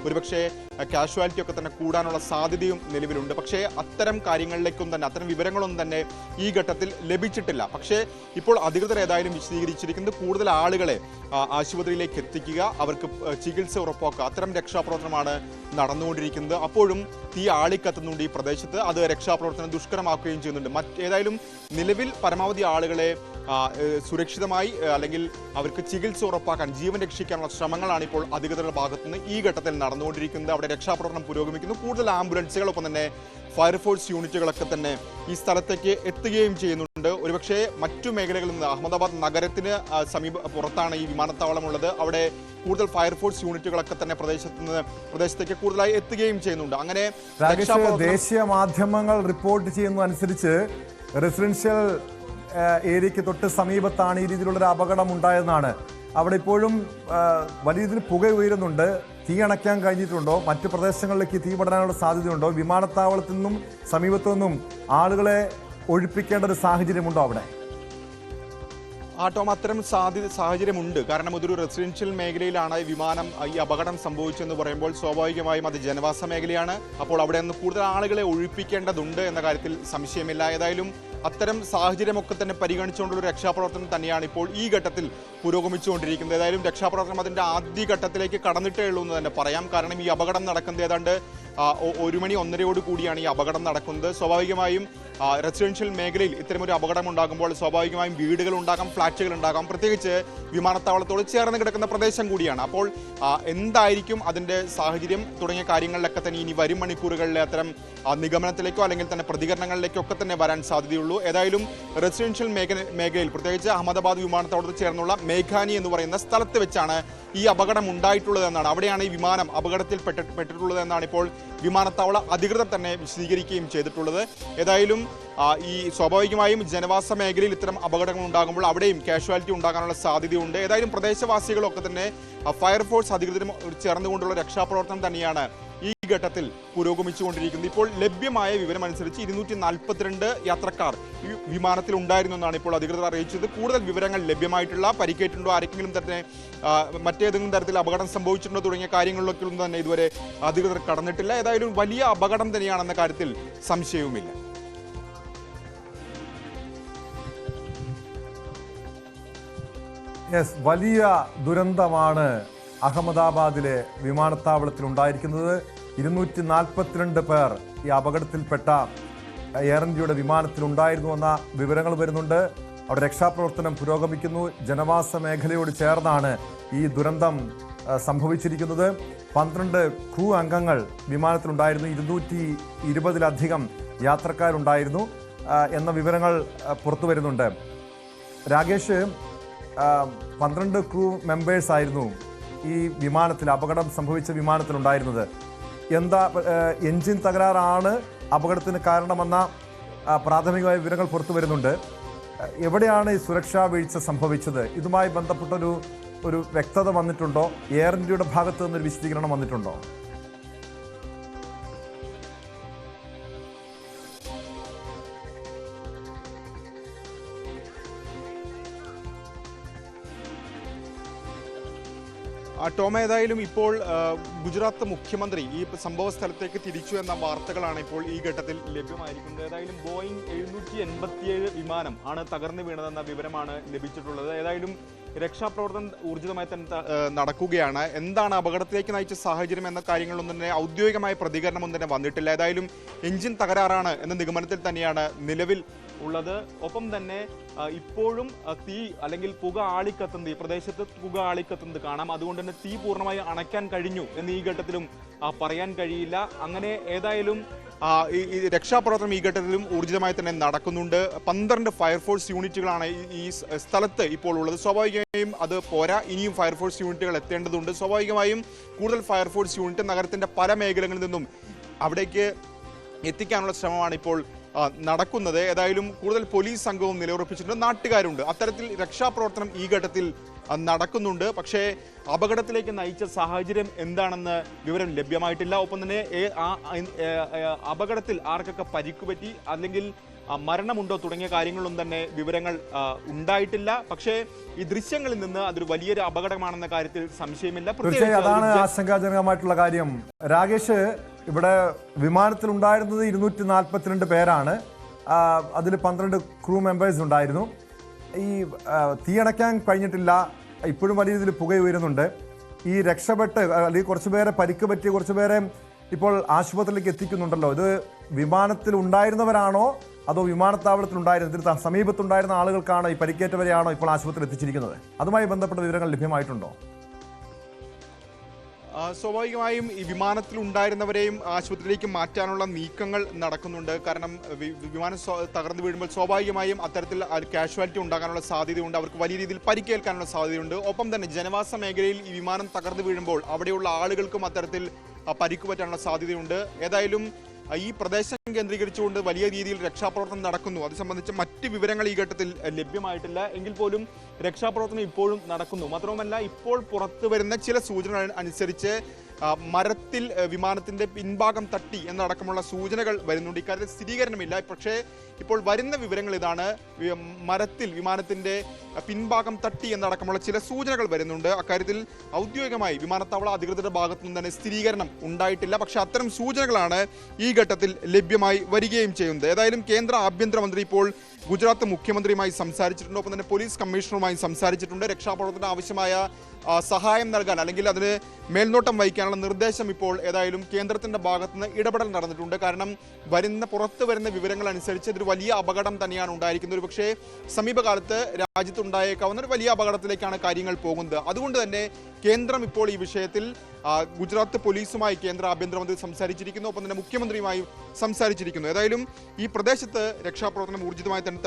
ഒരുപക്ഷെ കാഷ്വാലിറ്റി ഒക്കെ തന്നെ കൂടാനുള്ള സാധ്യതയും നിലവിലുണ്ട്. പക്ഷേ അത്തരം കാര്യങ്ങളിലേക്കും തന്നെ അത്തരം വിവരങ്ങളൊന്നും തന്നെ ഈ ഘട്ടത്തിൽ ലഭിച്ചിട്ടില്ല. പക്ഷേ ഇപ്പോൾ അധികൃതർ ഏതായാലും വിശദീകരിച്ചിരിക്കുന്നത് കൂടുതൽ ആളുകളെ ആശുപത്രിയിലേക്ക് എത്തിക്കുക, അവർക്ക് ചികിത്സ ഉറപ്പാക്കുക, അത്തരം രക്ഷാപ്രവർത്തനമാണ് നടന്നുകൊണ്ടിരിക്കുന്നത്. അപ്പോഴും തീ ആളിക്കത്തുന്നുണ്ട് ഈ പ്രദേശത്ത്. അത് രക്ഷാപ്രവർത്തനം ദുഷ്കരമാക്കുകയും ചെയ്യുന്നുണ്ട്. ഏതായാലും നിലവിൽ പരമാവധി ആളുകളെ സുരക്ഷിതമായി അല്ലെങ്കിൽ അവർക്ക് ചികിത്സ ഉറപ്പാക്കാൻ, ജീവൻ രക്ഷിക്കാനുള്ള ശ്രമങ്ങളാണ് ഇപ്പോൾ അധികൃതരുടെ ഭാഗത്തുനിന്ന് ഈ ഘട്ടത്തിൽ നടന്നുകൊണ്ടിരിക്കുന്നത്. അവിടെ രക്ഷാപ്രവർത്തനം പുരോഗമിക്കുന്നു. കൂടുതൽ ആംബുലൻസുകളൊപ്പം തന്നെ ഫയർഫോഴ്സ് യൂണിറ്റുകളൊക്കെ തന്നെ ഈ സ്ഥലത്തേക്ക് എത്തുകയും ചെയ്യുന്നുണ്ട്. ഒരുപക്ഷെ മറ്റു മേഖലകളിൽ നിന്ന് അഹമ്മദാബാദ് നഗരത്തിന് പുറത്താണ് ഈ വിമാനത്താവളമുള്ളത്. അവിടെ കൂടുതൽ ഫയർഫോഴ്സ് യൂണിറ്റുകളൊക്കെ തന്നെ പ്രദേശത്തേക്ക് കൂടുതലായി എത്തുകയും ചെയ്യുന്നുണ്ട്. അങ്ങനെ ദേശീയ മാധ്യമങ്ങൾ റിപ്പോർട്ട് ചെയ്യുന്നതനുസരിച്ച് റെസിഡൻഷ്യൽ ഏരിയയ്ക്ക് തൊട്ട് സമീപത്താണ് ഈ രീതിയിലുള്ളൊരു അപകടം ഉണ്ടായതെന്നാണ്. അവിടെ ഇപ്പോഴും വലിയ രീതിയിൽ പുക ഉയരുന്നുണ്ട്. തീ അണയ്ക്കാൻ കഴിഞ്ഞിട്ടുണ്ടോ? മറ്റു പ്രദേശങ്ങളിലേക്ക് തീ പടരാനുള്ള സാധ്യതയുണ്ടോ? വിമാനത്താവളത്തിൽ നിന്നും സമീപത്തു നിന്നും ആളുകളെ ഒഴിപ്പിക്കേണ്ട ഒരു സാഹചര്യമുണ്ടോ അവിടെ? ടോം, അത്തരം സാഹചര്യമുണ്ട്. കാരണം ഇതൊരു റെസിഡൻഷ്യൽ മേഖലയിലാണ് ഈ അപകടം സംഭവിച്ചെന്ന് പറയുമ്പോൾ സ്വാഭാവികമായും അത് ജനവാസ മേഖലയാണ്. അപ്പോൾ അവിടെ നിന്ന് കൂടുതൽ ആളുകളെ ഒഴിപ്പിക്കേണ്ടതുണ്ട് എന്ന കാര്യത്തിൽ സംശയമില്ല. ഏതായാലും അത്തരം സാഹചര്യമൊക്കെ തന്നെ പരിഗണിച്ചുകൊണ്ടുള്ള രക്ഷാപ്രവർത്തനം തന്നെയാണ് ഇപ്പോൾ ഈ ഘട്ടത്തിൽ പുരോഗമിച്ചുകൊണ്ടിരിക്കുന്നത്. ഏതായാലും രക്ഷാപ്രവർത്തനം അതിൻ്റെ ആദ്യഘട്ടത്തിലേക്ക് കടന്നിട്ടേ ഉള്ളൂ എന്ന് തന്നെ പറയാം. കാരണം ഈ അപകടം നടക്കുന്നത് ഏതാണ്ട് 1 മണി 1:30 കൂടിയാണ് ഈ അപകടം നടക്കുന്നത്. സ്വാഭാവികമായും റെസിഡൻഷ്യൽ മേഖലയിൽ ഇത്തരമൊരു അപകടം ഉണ്ടാകുമ്പോൾ സ്വാഭാവികമായും വീടുകൾ ഉണ്ടാകാം, ഫ്ളാറ്റുകൾ ഉണ്ടാകാം. പ്രത്യേകിച്ച് വിമാനത്താവളത്തോട് ചേർന്ന് കിടക്കുന്ന പ്രദേശം കൂടിയാണ്. അപ്പോൾ എന്തായിരിക്കും അതിൻ്റെ സാഹചര്യം തുടങ്ങിയ കാര്യങ്ങളിലൊക്കെ തന്നെ ഇനി വരും മണിക്കൂറുകളിൽ അത്തരം നിഗമനത്തിലേക്കോ അല്ലെങ്കിൽ തന്നെ പ്രതികരണങ്ങളിലേക്കോ ഒക്കെ തന്നെ വരാൻ സാധ്യതയുള്ളൂ. ഏതായാലും റെസിഡൻഷ്യൽ മേഖലയിൽ പ്രത്യേകിച്ച് അഹമ്മദാബാദ് വിമാനത്താവളത്തോട് ചേർന്നുള്ള മേഘാനി എന്ന് പറയുന്ന സ്ഥലത്ത് വെച്ചാണ് ഈ അപകടം ഉണ്ടായിട്ടുള്ളതെന്നാണ്, അവിടെയാണ് ഈ വിമാനം അപകടത്തിൽ പെട്ടിട്ടുള്ളതെന്നാണ് ഇപ്പോൾ വിമാനത്താവള അധികൃതർ തന്നെ വിശദീകരിക്കുകയും ചെയ്തിട്ടുള്ളത്. ഏതായാലും ഈ സ്വാഭാവികമായും ജനവാസ മേഖലയിൽ ഇത്തരം അപകടങ്ങൾ ഉണ്ടാകുമ്പോൾ അവിടെയും കാഷ്വാലിറ്റി ഉണ്ടാകാനുള്ള സാധ്യതയുണ്ട്. ഏതായാലും പ്രദേശവാസികളൊക്കെ തന്നെ ഫയർഫോഴ്സ് അധികൃതരും ചേർന്നുകൊണ്ടുള്ള രക്ഷാപ്രവർത്തനം തന്നെയാണ് ഈ ഘട്ടത്തിൽ പുരോഗമിച്ചുകൊണ്ടിരിക്കുന്നത്. ഇപ്പോൾ ലഭ്യമായ വിവരമനുസരിച്ച് 242 യാത്രക്കാർ ഈ വിമാനത്തിൽ ഉണ്ടായിരുന്നു എന്നാണ് ഇപ്പോൾ അധികൃതർ അറിയിച്ചത്. കൂടുതൽ വിവരങ്ങൾ ലഭ്യമായിട്ടുള്ള, പരിക്കേറ്റുണ്ടോ, ആരെങ്കിലും തന്നെ മറ്റേതെങ്കിലും തരത്തിൽ അപകടം സംഭവിച്ചിട്ടുണ്ടോ തുടങ്ങിയ കാര്യങ്ങളിലൊക്കെ ഒന്നും തന്നെ ഇതുവരെ അധികൃതർ കടന്നിട്ടില്ല. ഏതായാലും വലിയ അപകടം തന്നെയാണെന്ന കാര്യത്തിൽ സംശയവുമില്ല. വലിയ ദുരന്തമാണ് അഹമ്മദാബാദിലെ വിമാനത്താവളത്തിൽ ഉണ്ടായിരിക്കുന്നത്. 242 പേർ ഈ അപകടത്തിൽപ്പെട്ട എയർ ഇന്ത്യയുടെ വിമാനത്തിലുണ്ടായിരുന്നുവെന്ന വിവരങ്ങൾ വരുന്നുണ്ട്. അവിടെ രക്ഷാപ്രവർത്തനം പുരോഗമിക്കുന്നു. ജനവാസ മേഖലയോട് ചേർന്നാണ് ഈ ദുരന്തം സംഭവിച്ചിരിക്കുന്നത്. 12 ക്രൂ അംഗങ്ങൾ വിമാനത്തിലുണ്ടായിരുന്നു. 220-ലധികം യാത്രക്കാരുണ്ടായിരുന്നു എന്ന വിവരങ്ങൾ പുറത്തു വരുന്നുണ്ട്. രാകേഷ്, 12 ക്രൂ മെമ്പേഴ്സ് ആയിരുന്നു ഈ വിമാനത്തിൽ, അപകടം സംഭവിച്ച വിമാനത്തിലുണ്ടായിരുന്നത്. എന്താ എൻജിൻ തകരാറാണ് അപകടത്തിന് കാരണമെന്ന പ്രാഥമികമായ വിവരങ്ങൾ പുറത്തു വരുന്നുണ്ട്. എവിടെയാണ് ഈ സുരക്ഷാ വീഴ്ച സംഭവിച്ചത്? ഇതുമായി ബന്ധപ്പെട്ടൊരു വ്യക്തത വന്നിട്ടുണ്ടോ? എയർ ഇന്ത്യയുടെ ഭാഗത്തു നിന്നൊരു വിശദീകരണം വന്നിട്ടുണ്ടോ? ടോം, ഏതായാലും ഇപ്പോൾ ഗുജറാത്ത് മുഖ്യമന്ത്രി ഈ സംഭവ സ്ഥലത്തേക്ക് തിരിച്ചു എന്ന വാർത്തകളാണ് ഇപ്പോൾ ഈ ഘട്ടത്തിൽ ലഭ്യമായിരിക്കുന്നത്. ഏതായാലും ബോയിങ് 787 വിമാനം ആണ് തകർന്നു വീണതെന്ന വിവരമാണ് ലഭിച്ചിട്ടുള്ളത്. ഏതായാലും രക്ഷാപ്രവർത്തനം ഊർജിതമായി തന്നെ നടക്കുകയാണ്. എന്താണ് അപകടത്തിലേക്ക് നയിച്ച സാഹചര്യം എന്ന കാര്യങ്ങളൊന്നും തന്നെ ഔദ്യോഗികമായ പ്രതികരണമൊന്നും തന്നെ വന്നിട്ടില്ല. ഏതായാലും എഞ്ചിൻ തകരാറാണ് എന്ന നിഗമനത്തിൽ തന്നെയാണ് നിലവിൽ ഉള്ളത്. ഒപ്പം തന്നെ ഇപ്പോഴും തീ അല്ലെങ്കിൽ പുക ആളിക്കത്തുന്നത്, ഈ പ്രദേശത്ത് പുക ആളിക്കത്തുന്നത് കാണാം. അതുകൊണ്ട് തന്നെ തീ പൂർണ്ണമായി അണയ്ക്കാൻ കഴിഞ്ഞു എന്ന് ഈ ഘട്ടത്തിലും പറയാൻ കഴിയില്ല. അങ്ങനെ ഏതായാലും ഈ രക്ഷാപ്രവർത്തനം ഈ ഘട്ടത്തിലും ഊർജിതമായി തന്നെ നടക്കുന്നുണ്ട്. 12 ഫയർഫോഴ്സ് യൂണിറ്റുകളാണ് ഈ സ്ഥലത്ത് ഇപ്പോൾ ഉള്ളത്. സ്വാഭാവികമായും അത് പോരാ, ഇനിയും ഫയർഫോഴ്സ് യൂണിറ്റുകൾ എത്തേണ്ടതുണ്ട്. സ്വാഭാവികമായും കൂടുതൽ ഫയർഫോഴ്സ് യൂണിറ്റ് നഗരത്തിന്റെ പല മേഖലകളിൽ നിന്നും അവിടേക്ക് എത്തിക്കാനുള്ള ശ്രമമാണ് ഇപ്പോൾ നടക്കുന്നത്. ഏതായാലും കൂടുതൽ പോലീസ് സംഘവും നിലയുറപ്പിച്ചിട്ടുണ്ട്, നാട്ടുകാരുണ്ട്. അത്തരത്തിൽ രക്ഷാപ്രവർത്തനം ഈ ഘട്ടത്തിൽ നടക്കുന്നുണ്ട്. പക്ഷേ അപകടത്തിലേക്ക് നയിച്ച സാഹചര്യം എന്താണെന്ന് വിവരം ലഭ്യമായിട്ടില്ല. ഒപ്പം തന്നെ അപകടത്തിൽ ആർക്കൊക്കെ പരിക്കുപറ്റി അല്ലെങ്കിൽ മരണമുണ്ടോ തുടങ്ങിയ കാര്യങ്ങളൊന്നും തന്നെ വിവരങ്ങൾ ഉണ്ടായിട്ടില്ല. പക്ഷേ ഈ ദൃശ്യങ്ങളിൽ നിന്ന് അതൊരു വലിയൊരു അപകടമാണെന്ന കാര്യത്തിൽ സംശയമില്ല. തീർച്ചയായും അതാണ് ആശങ്കാജനകമായിട്ടുള്ള കാര്യം. രാകേഷ്, ഇവിടെ വിമാനത്തിൽ ഉണ്ടായിരുന്നത് 242 പേരാണ്. അതിൽ 12 ക്രൂ മെമ്പേഴ്സ് ഉണ്ടായിരുന്നു. ഈ തീയണയ്ക്കാൻ കഴിഞ്ഞിട്ടില്ല, ഇപ്പോഴും വലിയ രീതിയിൽ പുക ഉയരുന്നുണ്ട്. ഈ രക്ഷപ്പെട്ട് അല്ലെങ്കിൽ കുറച്ചുപേരെ പരിക്ക് പറ്റിയ കുറച്ചുപേരെ ഇപ്പോൾ ആശുപത്രിയിലേക്ക് എത്തിക്കുന്നുണ്ടല്ലോ. ഇത് വിമാനത്തിൽ ഉണ്ടായിരുന്നവരാണോ അതോ വിമാനത്താവളത്തിൽ ഉണ്ടായിരുന്ന ഇതിന് സമീപത്തുണ്ടായിരുന്ന ആളുകൾക്കാണോ, ഈ പരിക്കേറ്റവരെയാണോ ഇപ്പോൾ ആശുപത്രിയിൽ എത്തിച്ചിരിക്കുന്നത്? അതുമായി ബന്ധപ്പെട്ട വിവരങ്ങൾ ലഭ്യമായിട്ടുണ്ടോ? സ്വാഭാവികമായും ഈ വിമാനത്തിൽ ഉണ്ടായിരുന്നവരെയും ആശുപത്രിയിലേക്ക് മാറ്റാനുള്ള നീക്കങ്ങൾ നടക്കുന്നുണ്ട്. കാരണം വിമാനം തകർന്നു വീഴുമ്പോൾ സ്വാഭാവികമായും അത്തരത്തിൽ കാഷ്വാലിറ്റി ഉണ്ടാകാനുള്ള സാധ്യതയുണ്ട്, അവർക്ക് വലിയ രീതിയിൽ പരിക്കേൽക്കാനുള്ള സാധ്യതയുണ്ട്. ഒപ്പം തന്നെ ജനവാസ മേഖലയിൽ ഈ വിമാനം തകർന്നു വീഴുമ്പോൾ അവിടെയുള്ള ആളുകൾക്കും അത്തരത്തിൽ പരിക്ക് പറ്റാനുള്ള സാധ്യതയുണ്ട്. ഏതായാലും ഈ പ്രദേശം കേന്ദ്രീകരിച്ചുകൊണ്ട് വലിയ രീതിയിൽ രക്ഷാപ്രവർത്തനം നടക്കുന്നു. അത് സംബന്ധിച്ച് മറ്റ് വിവരങ്ങൾ ഈ ഘട്ടത്തിൽ ലഭ്യമായിട്ടില്ല. എങ്കിൽ പോലും രക്ഷാപ്രവർത്തനം ഇപ്പോഴും നടക്കുന്നു. മാത്രവുമല്ല, ഇപ്പോൾ പുറത്തു വരുന്ന ചില സൂചനകൾ അനുസരിച്ച് മരത്തിൽ വിമാനത്തിന്റെ പിൻഭാഗം തട്ടി എന്നടക്കമുള്ള സൂചനകൾ വരുന്നുണ്ട്. ഇക്കാര്യത്തിൽ സ്ഥിരീകരണമില്ല. പക്ഷേ ഇപ്പോൾ വരുന്ന വിവരങ്ങൾ ഇതാണ്: മരത്തിൽ വിമാനത്തിന്റെ പിൻഭാഗം തട്ടി എന്നടക്കമുള്ള ചില സൂചനകൾ വരുന്നുണ്ട്. അക്കാര്യത്തിൽ ഔദ്യോഗികമായി വിമാനത്താവള അധികൃതരുടെ ഭാഗത്തു നിന്ന് തന്നെ സ്ഥിരീകരണം ഉണ്ടായിട്ടില്ല. പക്ഷേ അത്തരം സൂചനകളാണ് ഈ ഘട്ടത്തിൽ ലഭ്യമായി വരികയും ചെയ്യുന്നത്. ഏതായാലും കേന്ദ്ര ആഭ്യന്തരമന്ത്രി ഇപ്പോൾ ഗുജറാത്ത് മുഖ്യമന്ത്രിയുമായി സംസാരിച്ചിട്ടുണ്ട്. ഒപ്പം തന്നെ പോലീസ് കമ്മീഷണറുമായി സംസാരിച്ചിട്ടുണ്ട്. രക്ഷാപ്രവർത്തനത്തിന് ആവശ്യമായ സഹായം നൽകാൻ അല്ലെങ്കിൽ അതിന് മേൽനോട്ടം വഹിക്കാനുള്ള നിർദ്ദേശം ഇപ്പോൾ ഏതായാലും കേന്ദ്രത്തിന്റെ ഭാഗത്തുനിന്ന് ഇടപെടൽ നടന്നിട്ടുണ്ട്. കാരണം പുറത്തു വരുന്ന വിവരങ്ങൾ അനുസരിച്ച് ഇതൊരു വലിയ അപകടം തന്നെയാണ് ഉണ്ടായിരിക്കുന്നത്. ഒരു പക്ഷേ സമീപകാലത്ത് രാജ്യത്തുണ്ടായേക്കാവുന്ന ഒരു വലിയ അപകടത്തിലേക്കാണ് കാര്യങ്ങൾ പോകുന്നത്. അതുകൊണ്ട് തന്നെ കേന്ദ്രം ഇപ്പോൾ ഈ വിഷയത്തിൽ ഗുജറാത്ത് പോലീസുമായി കേന്ദ്ര ആഭ്യന്തരമന്ത്രി സംസാരിച്ചിരിക്കുന്നു. ഒപ്പം തന്നെ മുഖ്യമന്ത്രിയുമായി സംസാരിച്ചിരിക്കുന്നു. ഏതായാലും ഈ പ്രദേശത്ത് രക്ഷാപ്രവർത്തനം ഊർജിതമായി തന്നെ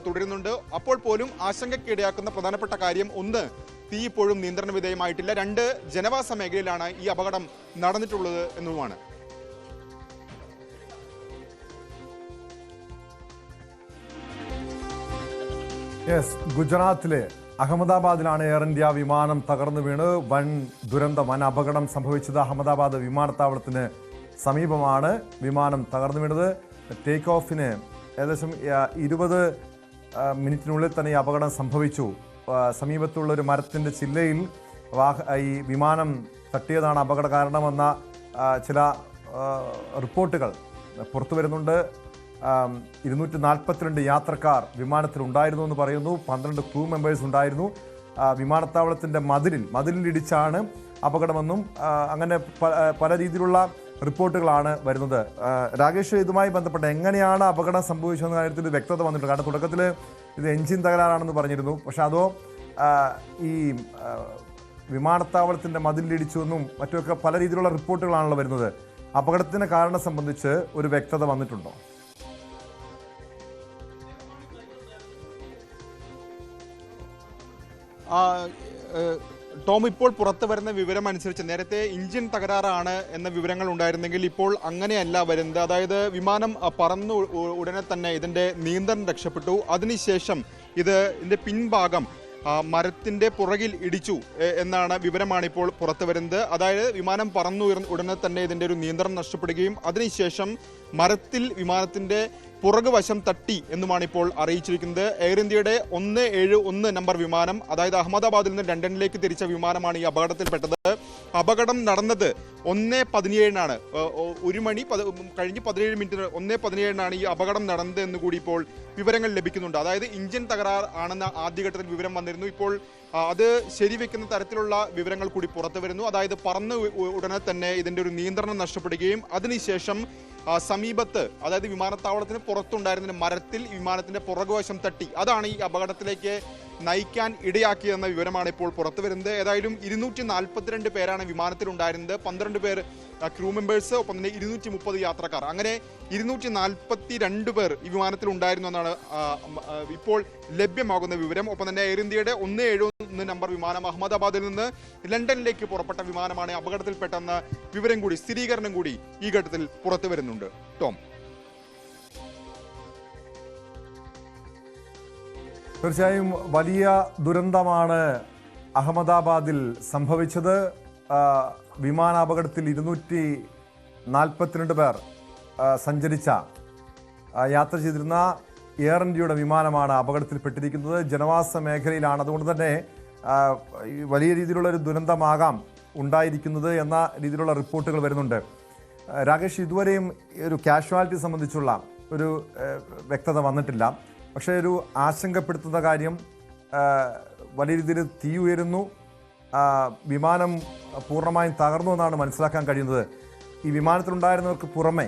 തുടരുന്നുണ്ട്. അപ്പോൾ പോലും ആശങ്കയ്ക്കിടയാക്കുന്ന പ്രധാനപ്പെട്ട കാര്യം, ഒന്ന്, തീ ഇപ്പോഴും നിയന്ത്രണ വിധേയമായിട്ടില്ല. 2, ജനവാസ മേഖലയിലാണ് ഈ അപകടം നടന്നിട്ടുള്ളത് എന്നുമാണ്. ഗുജറാത്തിലെ അഹമ്മദാബാദിലാണ് എയർ ഇന്ത്യ വിമാനം തകർന്നു വീണ് വൻ ദുരന്തം, വൻ അപകടം സംഭവിച്ചത്. അഹമ്മദാബാദ് വിമാനത്താവളത്തിന് സമീപമാണ് വിമാനം തകർന്നു വീണത്. ടേക്ക് ഓഫിന് ഏകദേശം 20 മിനിറ്റിനുള്ളിൽ തന്നെ ഈ അപകടം സംഭവിച്ചു. സമീപത്തുള്ള ഒരു മരത്തിൻ്റെ ചില്ലയിൽ ഈ വിമാനം തട്ടിയതാണ് അപകട കാരണമെന്ന ചില റിപ്പോർട്ടുകൾ പുറത്തു വരുന്നുണ്ട്. 242 യാത്രക്കാർ വിമാനത്തിലുണ്ടായിരുന്നു എന്ന് പറയുന്നു. 12 ക്രൂ മെമ്പേഴ്സ് ഉണ്ടായിരുന്നു. വിമാനത്താവളത്തിൻ്റെ മതിലിടിച്ചാണ് അപകടമെന്നും അങ്ങനെ പല രീതിയിലുള്ള റിപ്പോർട്ടുകളാണ് വരുന്നത്. രാകേഷ്, ഇതുമായി ബന്ധപ്പെട്ട് എങ്ങനെയാണ് അപകടം സംഭവിച്ചതെന്ന കാര്യത്തിൽ വ്യക്തത വന്നിട്ടുണ്ട്. കാരണം തുടക്കത്തിൽ ഇത് എൻജിൻ തകരാറാണെന്ന് പറഞ്ഞിരുന്നു. പക്ഷെ അതോ ഈ വിമാനത്താവളത്തിൻ്റെ മതിലിടിച്ചുവെന്നും മറ്റുമൊക്കെ പല രീതിയിലുള്ള റിപ്പോർട്ടുകളാണല്ലോ വരുന്നത്. അപകടത്തിന് കാരണം സംബന്ധിച്ച് ഒരു വ്യക്തത വന്നിട്ടുണ്ടോ? ടോം, ഇപ്പോൾ പുറത്തു വരുന്ന വിവരം അനുസരിച്ച് നേരത്തെ എഞ്ചിൻ തകരാറാണ് എന്ന വിവരങ്ങൾ ഉണ്ടായിരുന്നെങ്കിൽ ഇപ്പോൾ അങ്ങനെയല്ല വരുന്നത്. അതായത് വിമാനം പറന്നു ഉടനെ തന്നെ ഇതിൻ്റെ നിയന്ത്രണം രക്ഷപ്പെട്ടു. അതിനുശേഷം ഇതിൻ്റെ പിൻഭാഗം മരത്തിൻ്റെ പുറകിൽ ഇടിച്ചു എന്നാണ് വിവരമാണ് ഇപ്പോൾ പുറത്തു വരുന്നത്. അതായത് വിമാനം പറന്നു ഉടനെ തന്നെ ഇതിൻ്റെ ഒരു നിയന്ത്രണം നഷ്ടപ്പെടുകയും അതിനുശേഷം മരത്തിൽ വിമാനത്തിൻ്റെ പുറകുവശം തട്ടി എന്നുമാണ് ഇപ്പോൾ അറിയിച്ചിരിക്കുന്നത്. എയർ ഇന്ത്യയുടെ 171 നമ്പർ വിമാനം, അതായത് അഹമ്മദാബാദിൽ നിന്ന് ലണ്ടനിലേക്ക് തിരിച്ച വിമാനമാണ് ഈ അപകടത്തിൽപ്പെട്ടത്. അപകടം നടന്നത് 1:17 1 മണി കഴിഞ്ഞ് 17 മിനിറ്റ് 1:17 ഈ അപകടം നടന്നത് എന്ന് കൂടി ഇപ്പോൾ വിവരങ്ങൾ ലഭിക്കുന്നുണ്ട്. അതായത് എഞ്ചിൻ തകരാർ ആണെന്ന ആദ്യഘട്ടത്തിൽ വിവരം വന്നിരുന്നു. ഇപ്പോൾ അത് ശരിവെക്കുന്ന തരത്തിലുള്ള വിവരങ്ങൾ കൂടി പുറത്തു വരുന്നു. അതായത് പറന്ന് ഉടനെ തന്നെ ഇതിൻ്റെ ഒരു നിയന്ത്രണം നഷ്ടപ്പെടുകയും അതിനുശേഷം സമീപത്ത്, അതായത് വിമാനത്താവളത്തിന് പുറത്തുണ്ടായിരുന്ന മരത്തിൽ വിമാനത്തിന്റെ പുറകുവശം തട്ടി, അതാണ് ഈ അപകടത്തിലേക്ക് നയിക്കാൻ ഇടയാക്കിയെന്ന വിവരമാണ് ഇപ്പോൾ പുറത്തു വരുന്നത്. ഏതായാലും 242 പേരാണ് വിമാനത്തിലുണ്ടായിരുന്നത്. 12 പേർ ക്രൂ മെമ്പേഴ്സ്, ഒപ്പം തന്നെ 230 യാത്രക്കാർ. അങ്ങനെ 242 പേർ ഈ വിമാനത്തിൽ ഉണ്ടായിരുന്നു എന്നാണ് ഇപ്പോൾ ലഭ്യമാകുന്ന വിവരം. ഒപ്പം തന്നെ എയർ ഇന്ത്യയുടെ 171 നമ്പർ വിമാനം അഹമ്മദാബാദിൽ നിന്ന് ലണ്ടനിലേക്ക് പുറപ്പെട്ട വിമാനമാണ് അപകടത്തിൽപ്പെട്ടെന്ന വിവരം കൂടി, സ്ഥിരീകരണം കൂടി ഈ ഘട്ടത്തിൽ പുറത്തു വരുന്നുണ്ട്. ടോം, തീർച്ചയായും വലിയ ദുരന്തമാണ് അഹമ്മദാബാദിൽ സംഭവിച്ചത്. വിമാനാപകടത്തിൽ 242 പേർ യാത്ര ചെയ്തിരുന്ന എയർ ഇന്ത്യയുടെ വിമാനമാണ് അപകടത്തിൽപ്പെട്ടിരിക്കുന്നത്. ജനവാസ മേഖലയിലാണ്. അതുകൊണ്ട് തന്നെ ഈ വലിയ രീതിയിലുള്ള ഒരു ദുരന്തമാകാം ഉണ്ടായിരിക്കുന്നത് എന്ന രീതിയിലുള്ള റിപ്പോർട്ടുകൾ വരുന്നുണ്ട്. രാകേഷ്, ഇതുവരെയും ഒരു കാഷ്വാലിറ്റി സംബന്ധിച്ചുള്ള ഒരു വ്യക്തത വന്നിട്ടില്ല. പക്ഷേ ഒരു ആശങ്കപ്പെടുത്തുന്ന കാര്യം, വലിയ രീതിയിൽ തീ ഉയരുന്നു, വിമാനം പൂർണ്ണമായും തകർന്നു എന്നാണ് മനസ്സിലാക്കാൻ കഴിയുന്നത്. ഈ വിമാനത്തിലുണ്ടായിരുന്നവർക്ക് പുറമെ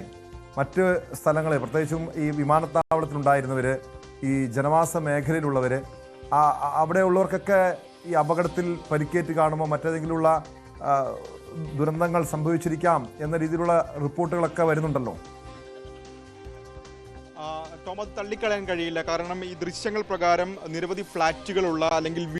മറ്റ് സ്ഥലങ്ങളിൽ, പ്രത്യേകിച്ചും ഈ വിമാനത്താവളത്തിലുണ്ടായിരുന്നവർ, ഈ ജനവാസ മേഖലയിലുള്ളവർ, അവിടെയുള്ളവർക്കൊക്കെ ഈ അപകടത്തിൽ പരിക്കേറ്റ് കാണുമ്പോൾ മറ്റേതെങ്കിലുമുള്ള ദുരന്തങ്ങൾ സംഭവിച്ചിരിക്കാം എന്ന രീതിയിലുള്ള റിപ്പോർട്ടുകളൊക്കെ വരുന്നുണ്ടല്ലോ. ടോം, അത് തള്ളിക്കളയാൻ കഴിയില്ല. കാരണം ഈ ദൃശ്യങ്ങൾ പ്രകാരം നിരവധി ഫ്ലാറ്റുകളുള്ള അല്ലെങ്കിൽ